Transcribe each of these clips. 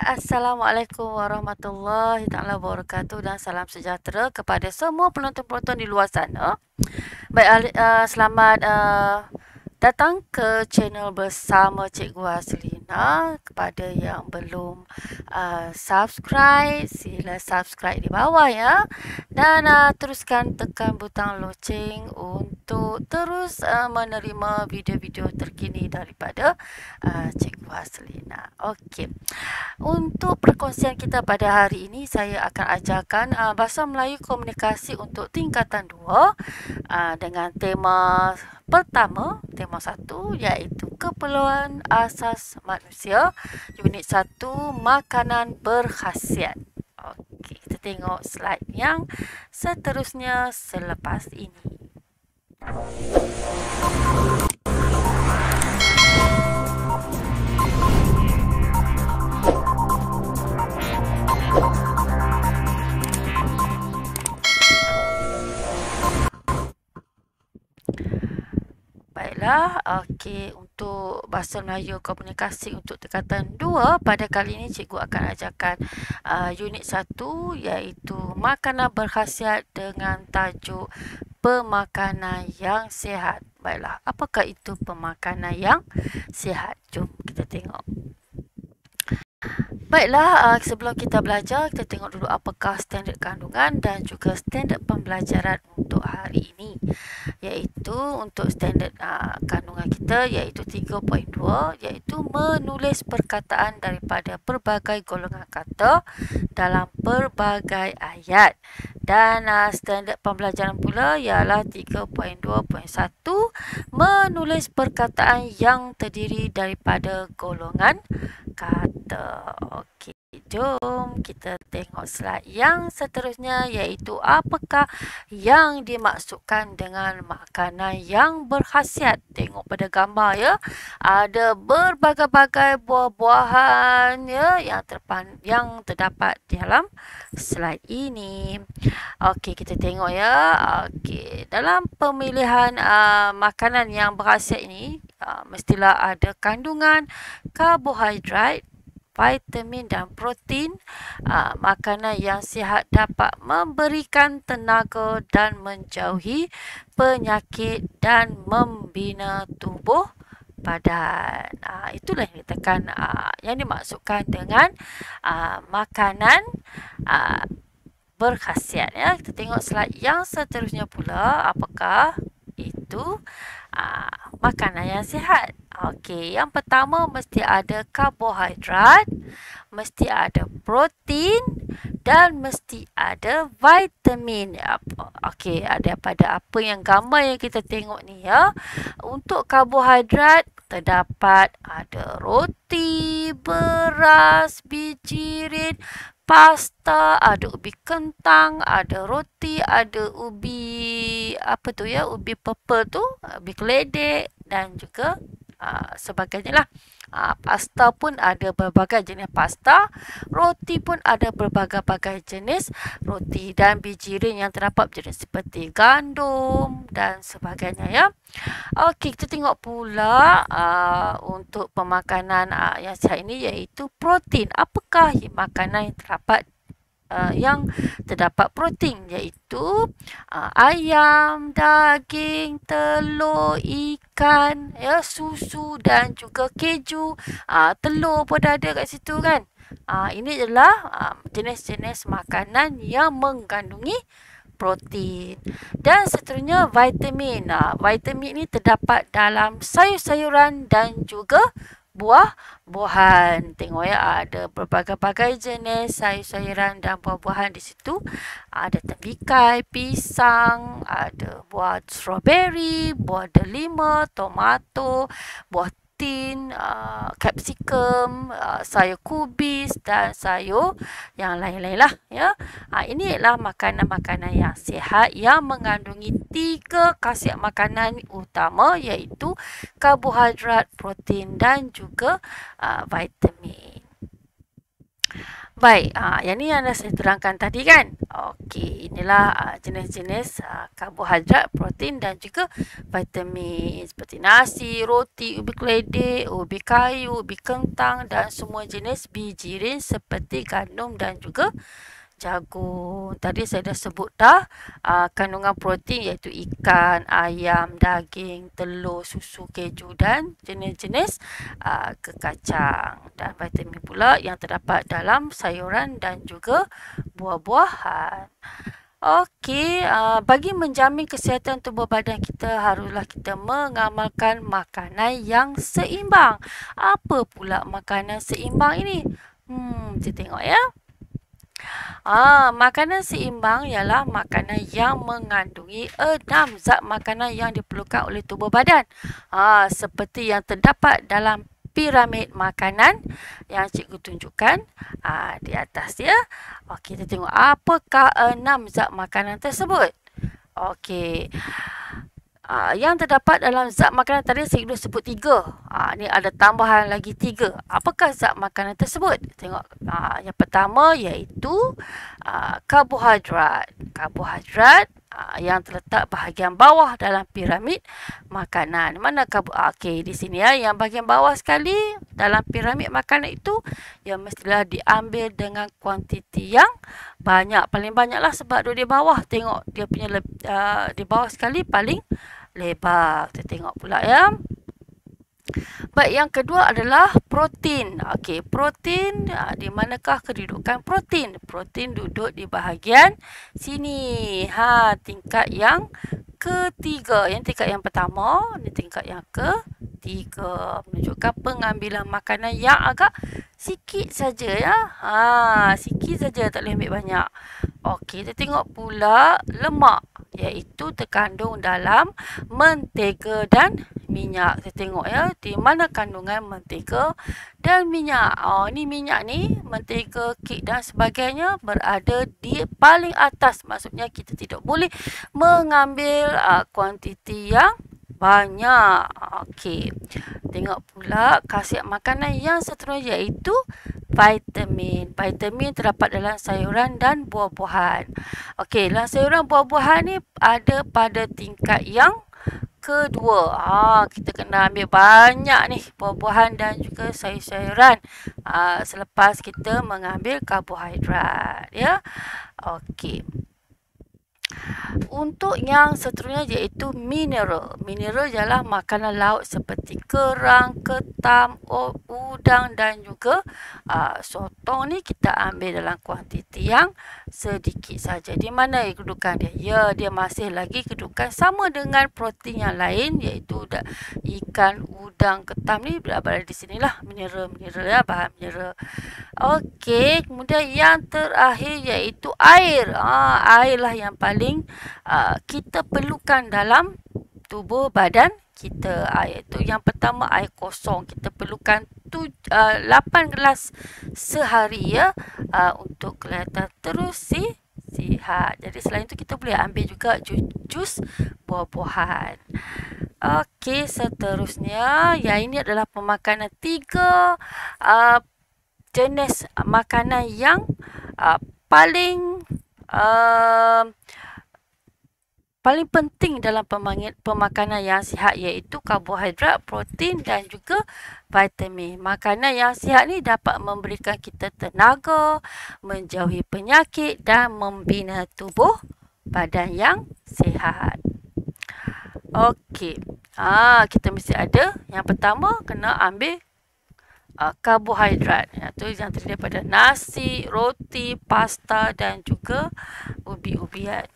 Assalamualaikum warahmatullahi taala wabarakatuh dan salam sejahtera kepada semua penonton-penonton di luar sana. Baik, selamat datang ke channel bersama Cikgu Haslina. Kepada yang belum subscribe, sila subscribe di bawah ya. Dan teruskan tekan butang loceng untuk terus menerima video-video terkini daripada Cikgu Haslina. Okey. Untuk perkongsian kita pada hari ini, saya akan ajarkan Bahasa Melayu Komunikasi untuk tingkatan 2 dengan tema pertama, tema 1 iaitu keperluan asas manusia, unit 1 makanan berkhasiat. Okey, kita tengok slide yang seterusnya selepas ini. Baiklah, okey, untuk Bahasa Melayu Komunikasi untuk tingkatan 2 pada kali ini cikgu akan ajarkan unit 1 iaitu makanan berkhasiat dengan tajuk pemakanan yang sihat. Baiklah, apakah itu pemakanan yang sihat? Jom kita tengok. Baiklah, sebelum kita belajar, kita tengok dulu apakah standard kandungan dan juga standard pembelajaran untuk hari ini. Iaitu untuk standard kandungan kita iaitu 3.2 iaitu menulis perkataan daripada pelbagai golongan kata dalam pelbagai ayat. Dan standard pembelajaran pula ialah 3.2.1 menulis perkataan yang terdiri daripada golongan kata. Okey, jom kita tengok slide yang seterusnya iaitu apakah yang dimaksudkan dengan makanan yang berkhasiat. Tengok pada gambar ya. Ada berbagai-bagai buah-buahan ya yang terdapat di dalam slide ini. Okey, kita tengok ya. Okey, dalam pemilihan makanan yang berkhasiat ini mestilah ada kandungan karbohidrat, vitamin dan protein. Makanan yang sihat dapat memberikan tenaga dan menjauhi penyakit dan membina tubuh badan. Itulah yang ditekan yang dimaksudkan dengan makanan berkhasiat ya. Kita tengok slide yang seterusnya pula apakah itu makanan yang sihat. Okey, yang pertama mesti ada karbohidrat, mesti ada protein dan mesti ada vitamin. Okey, ada pada apa yang gambar yang kita tengok ni ya. Untuk karbohidrat terdapat ada roti, beras, biji rin, pasta, ada ubi kentang, ada roti, ada ubi apa tu ya, ubi purple tu, ubi keledek dan juga sebagainya lah. Pasta pun ada berbagai jenis pasta, roti pun ada berbagai-bagai jenis roti dan biji rin yang terdapat jenis seperti gandum dan sebagainya ya. Okey, kita tengok pula untuk pemakanan yang sihat ini iaitu protein. Apakah makanan yang terdapat protein iaitu ayam, daging, telur, ikan, ya, susu dan juga keju. Telur pun ada kat situ kan. Ini adalah jenis-jenis makanan yang mengandungi protein. Dan seterusnya vitamin. Vitamin ini terdapat dalam sayur-sayuran dan juga buah-buahan. Tengok ya, ada berbagai-bagai jenis sayur-sayuran dan buah-buahan di situ. Ada tembikai, pisang, ada buah strawberry, buah delima, tomato, buah tin, capsicum, sayur kubis dan sayur yang lain-lain lah ya. Ini adalah makanan-makanan yang sihat yang mengandungi 3 khasiat makanan utama iaitu karbohidrat, protein dan juga vitamin. Baik, yang ni yang dah saya terangkan tadi kan. Okey, inilah jenis-jenis karbohidrat, protein dan juga vitamin seperti nasi, roti, ubi keledek, ubi kayu, ubi kentang dan semua jenis biji rin seperti gandum dan juga jagung. Tadi saya dah sebut dah kandungan protein iaitu ikan, ayam, daging, telur, susu, keju dan jenis-jenis kekacang. Dan vitamin pula yang terdapat dalam sayuran dan juga buah-buahan. Okey, bagi menjamin kesihatan tubuh badan kita, haruslah kita mengamalkan makanan yang seimbang. Apa pula makanan seimbang ini? Kita tengok ya. Makanan seimbang ialah makanan yang mengandungi 6 zat makanan yang diperlukan oleh tubuh badan. Seperti yang terdapat dalam piramid makanan yang cikgu tunjukkan di atas ya. Okey, kita tengok apakah 6 zat makanan tersebut. Okey. Yang terdapat dalam zat makanan tadi saya sudah sebut 3. Ni ada tambahan lagi 3. Apakah zat makanan tersebut? Tengok. Yang pertama iaitu karbohidrat. Karbohidrat yang terletak bahagian bawah dalam piramid makanan. Mana okey, di sini ya, yang bahagian bawah sekali dalam piramid makanan itu yang mestilah diambil dengan kuantiti yang banyak. Paling banyaklah sebab dia di bawah. Tengok dia punya di bawah sekali paling lebar. Kita tengok pula ya. Baik, yang kedua adalah protein. Okey, protein, di manakah kedudukan protein? Protein duduk di bahagian sini. Tingkat yang ketiga. Yang tingkat yang pertama, ini tingkat yang ketiga. Menunjukkan pengambilan makanan yang agak sikit saja ya. Sikit saja, tak boleh ambil banyak. Okey, kita tengok pula lemak, iaitu terkandung dalam mentega dan minyak. Kita tengok ya, di mana kandungan mentega dan minyak. Ni minyak ni, mentega, kek dan sebagainya berada di paling atas. Maksudnya kita tidak boleh mengambil kuantiti yang banyak. Okey. Tengok pula khasiat makanan yang seterusnya iaitu vitamin. Vitamin terdapat dalam sayuran dan buah-buahan. Okey, dalam sayuran buah-buahan ni ada pada tingkat yang kedua. Kita kena ambil banyak ni buah-buahan dan juga sayur-sayuran selepas kita mengambil karbohidrat ya. Okey. Untuk yang seterusnya iaitu mineral. Mineral ialah makanan laut seperti kerang, ketam, udang dan juga sotong ni kita ambil dalam kuantiti yang sedikit saja. Di mana kedudukan dia? Ya, dia masih lagi kedudukan sama dengan protein yang lain iaitu ikan, udang, ketam ni berada di sinilah mineral ya, bahan mineral. Okey, kemudian yang terakhir iaitu air. Air lah yang paling kita perlukan dalam tubuh badan kita. Iaitu yang pertama air kosong. Kita perlukan 8 gelas sehari ya, untuk kelihatan terus sihat. Jadi selain itu kita boleh ambil juga jus buah-buahan. Okey, seterusnya yang ini adalah pemakanan 3 jenis makanan yang paling penting dalam pemakanan yang sihat iaitu karbohidrat, protein dan juga vitamin. Makanan yang sihat ni dapat memberikan kita tenaga, menjauhi penyakit dan membina tubuh badan yang sihat. Okey. Kita mesti ada. Yang pertama kena ambil karbohidrat, iaitu yang terdiri daripada nasi, roti, pasta dan juga ubi-ubian.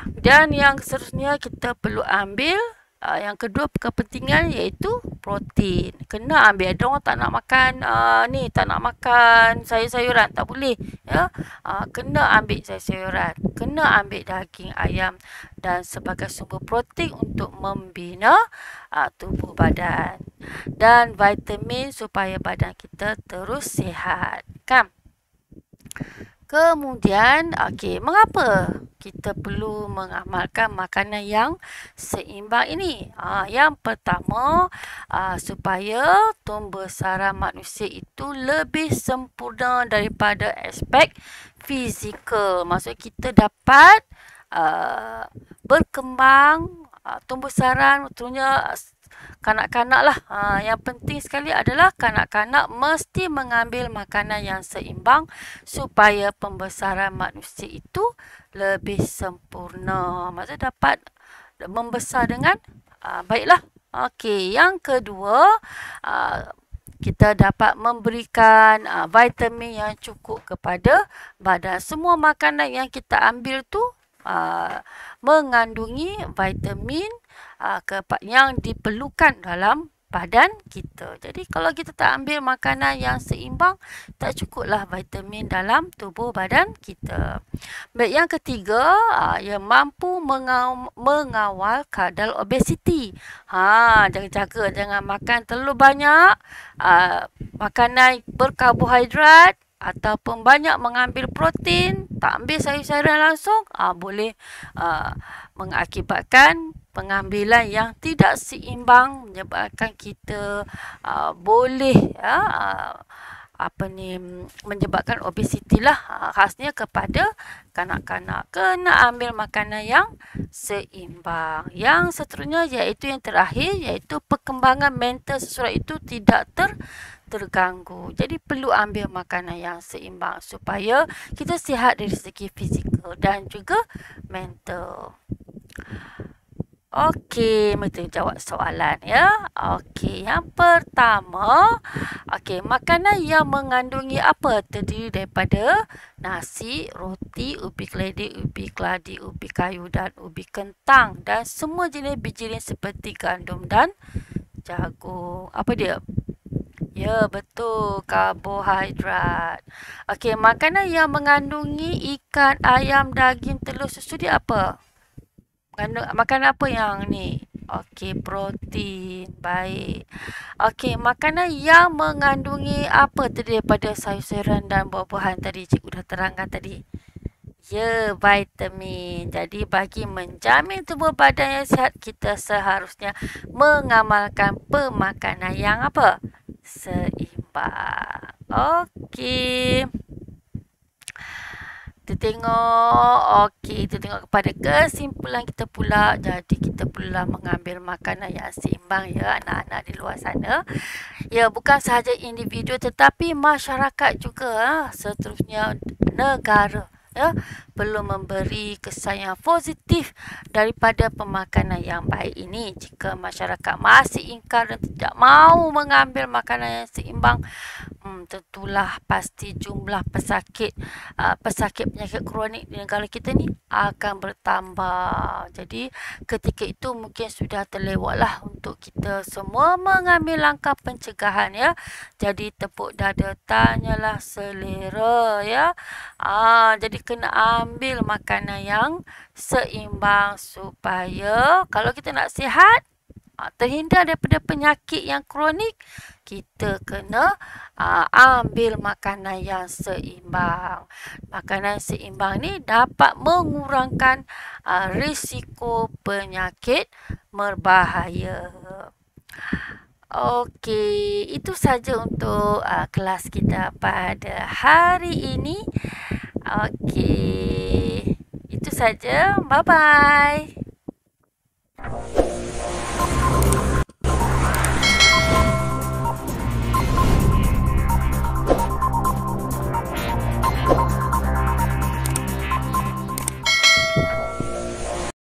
Dan yang seterusnya kita perlu ambil yang kedua kepentingan iaitu protein. Kena ambil. Ada orang tak nak makan tak nak makan sayur-sayuran, tak boleh ya. Kena ambil sayur-sayuran, kena ambil daging ayam dan sebagai sumber protein untuk membina tubuh badan dan vitamin supaya badan kita terus sihat kan. Kemudian, mengapa kita perlu mengamalkan makanan yang seimbang ini? Yang pertama, supaya tumbuh besaran manusia itu lebih sempurna daripada aspek fizikal. Maksud kita dapat berkembang, tumbuh besaran, tentunya kanak-kanak lah. Yang penting sekali adalah kanak-kanak mesti mengambil makanan yang seimbang supaya pembesaran manusia itu lebih sempurna. Maksudnya dapat membesar dengan baiklah. Okey, yang kedua, kita dapat memberikan vitamin yang cukup kepada badan. Semua makanan yang kita ambil tu mengandungi vitamin yang diperlukan dalam badan kita. Jadi kalau kita tak ambil makanan yang seimbang, tak cukuplah vitamin dalam tubuh badan kita. Baik, yang ketiga, ia mampu mengawal kadar obesiti. Jaga-jaga jangan makan terlalu banyak makanan berkarbohidrat ataupun banyak mengambil protein, tak ambil sayur-sayuran langsung, boleh mengakibatkan pengambilan yang tidak seimbang, menyebabkan kita boleh menyebabkan obesiti lah, khasnya kepada kanak-kanak. Kena ambil makanan yang seimbang. Yang seterusnya iaitu yang terakhir, iaitu perkembangan mental seseorang itu tidak terganggu. Jadi perlu ambil makanan yang seimbang supaya kita sihat dari segi fizikal dan juga mental. Okey, mesti jawab soalan ya. Okey, yang pertama, makanan yang mengandungi apa? Terdiri daripada nasi, roti, ubi keledi, ubi keladi, ubi kayu dan ubi kentang dan semua jenis biji seperti gandum dan jagung. Apa dia? Ya, betul. Karbohidrat. Okey, makanan yang mengandungi ikan, ayam, daging, telur, susu dia apa? Makan apa yang ni? Okey, protein. Baik. Okey, makanan yang mengandungi apa tadi daripada sayur-sayuran dan buah-buahan tadi? Cikgu dah terangkan tadi. Ya, vitamin. Jadi, bagi menjamin tubuh badan yang sihat, kita seharusnya mengamalkan pemakanan yang apa? Seimbang. Okey. Kita tengok kepada kesimpulan kita pula. Jadi kita pula mengambil makanan yang seimbang ya anak-anak di luar sana. Ya, bukan sahaja individu tetapi masyarakat juga, seterusnya negara ya, perlu memberi kesan yang positif daripada pemakanan yang baik ini. Jika masyarakat masih ingkar dan tidak mahu mengambil makanan yang seimbang, tentulah pasti jumlah pesakit penyakit kronik di negara kita ni akan bertambah. Jadi ketika itu mungkin sudah terlewatlah untuk kita semua mengambil langkah pencegahan ya. Jadi tepuk dada, tanyalah selera ya. Jadi kena ambil makanan yang seimbang supaya kalau kita nak sihat, terhindar daripada penyakit yang kronik, kita kena ambil makanan yang seimbang. Makanan seimbang ni dapat mengurangkan risiko penyakit berbahaya. Okey, itu saja untuk kelas kita pada hari ini. Okey, itu saja. Bye-bye.